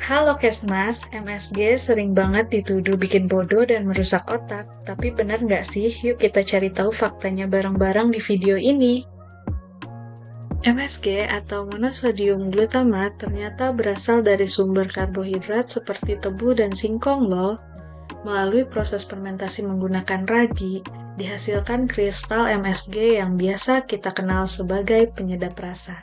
Halo Kesmas, MSG sering banget dituduh bikin bodoh dan merusak otak. Tapi benar nggak sih? Yuk kita cari tahu faktanya bareng-bareng di video ini. MSG atau monosodium glutamat ternyata berasal dari sumber karbohidrat seperti tebu dan singkong loh. Melalui proses fermentasi menggunakan ragi, dihasilkan kristal MSG yang biasa kita kenal sebagai penyedap rasa.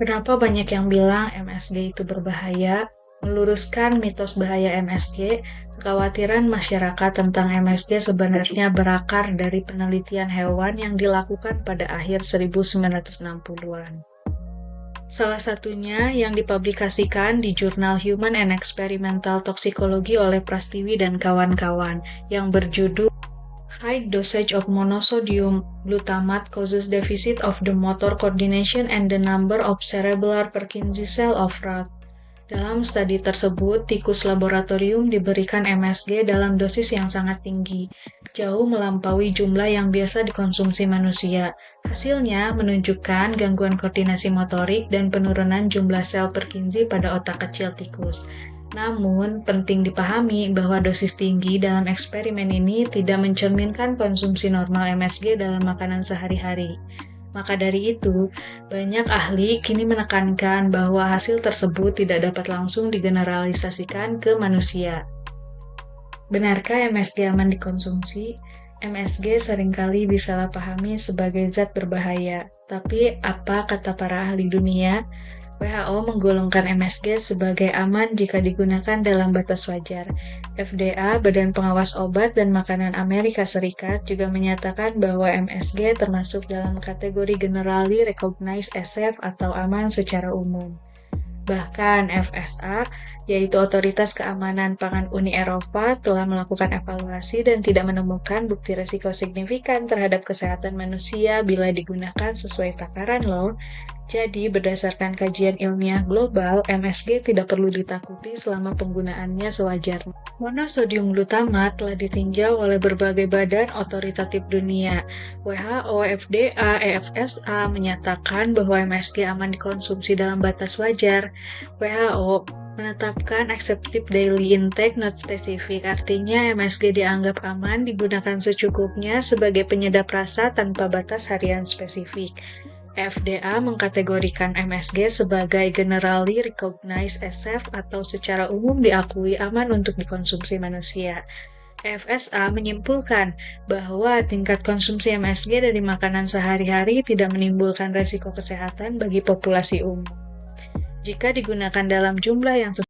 Kenapa banyak yang bilang MSG itu berbahaya? Meluruskan mitos bahaya MSG, kekhawatiran masyarakat tentang MSG sebenarnya berakar dari penelitian hewan yang dilakukan pada akhir 1960-an. Salah satunya yang dipublikasikan di jurnal Human and Experimental Toxicology oleh Prastiwi dan kawan-kawan yang berjudul High dosage of monosodium glutamate causes deficit of the motor coordination and the number of cerebellar Purkinje cell of rat. Dalam studi tersebut, tikus laboratorium diberikan MSG dalam dosis yang sangat tinggi, jauh melampaui jumlah yang biasa dikonsumsi manusia. Hasilnya menunjukkan gangguan koordinasi motorik dan penurunan jumlah sel Purkinje pada otak kecil tikus. Namun, penting dipahami bahwa dosis tinggi dalam eksperimen ini tidak mencerminkan konsumsi normal MSG dalam makanan sehari-hari. Maka dari itu, banyak ahli kini menekankan bahwa hasil tersebut tidak dapat langsung digeneralisasikan ke manusia. Benarkah MSG aman dikonsumsi? MSG seringkali disalahpahami sebagai zat berbahaya. Tapi apa kata para ahli dunia? WHO menggolongkan MSG sebagai aman jika digunakan dalam batas wajar. FDA, Badan Pengawas Obat dan Makanan Amerika Serikat, juga menyatakan bahwa MSG termasuk dalam kategori Generally Recognized as Safe atau aman secara umum. Bahkan FSA, yaitu Otoritas Keamanan Pangan Uni Eropa, telah melakukan evaluasi dan tidak menemukan bukti risiko signifikan terhadap kesehatan manusia bila digunakan sesuai takaran loh. Jadi, berdasarkan kajian ilmiah global, MSG tidak perlu ditakuti selama penggunaannya sewajarnya. Monosodium glutamat telah ditinjau oleh berbagai badan otoritatif dunia. WHO, FDA, EFSA menyatakan bahwa MSG aman dikonsumsi dalam batas wajar. WHO menetapkan accepted daily intake not specific, artinya MSG dianggap aman digunakan secukupnya sebagai penyedap rasa tanpa batas harian spesifik. FDA mengkategorikan MSG sebagai Generally Recognized as Safe atau secara umum diakui aman untuk dikonsumsi manusia. FSA menyimpulkan bahwa tingkat konsumsi MSG dari makanan sehari-hari tidak menimbulkan risiko kesehatan bagi populasi umum. Jika digunakan dalam jumlah yang sesuai